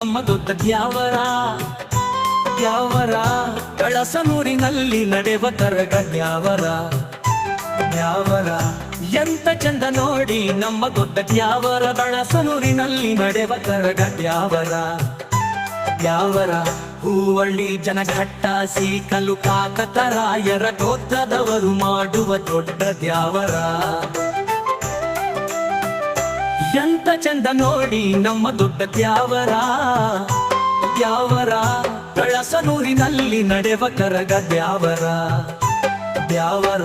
ನಮ್ಮ ದೊಡ್ಡ ದ್ಯಾವರ ದ್ಯಾವರ ಕಳಸನೂರಿನಲ್ಲಿ ನಡೆವ ಕರಗ ದ್ಯಾವರ ದ್ಯಾವರ ಎಂತ ಚಂದ ನೋಡಿ ನಮ್ಮ ದೊಡ್ಡ ದ್ಯಾವರ ಕಳಸನೂರಿನಲ್ಲಿ ನಡೆವ ಕರಗ ದ್ಯಾವರ ದ್ಯಾವರ ಹೂವಳ್ಳಿ ಜನಘಟ್ಟ ಸೀಕಲು ಕಾಕತರಾಯರ ಗೋತ್ರದವರು ಮಾಡುವ ದೊಡ್ಡ ದ್ಯಾವರ ಎಂತ ಚಂದ ನೋಡಿ ನಮ್ಮ ದೊಡ್ಡ ದ್ಯಾವರ ದ್ಯಾವರ ಕಳಸನೂರಿನಲ್ಲಿ ನಡೆವ ಕರಗ ದ್ಯಾವರ ದ್ಯಾವರ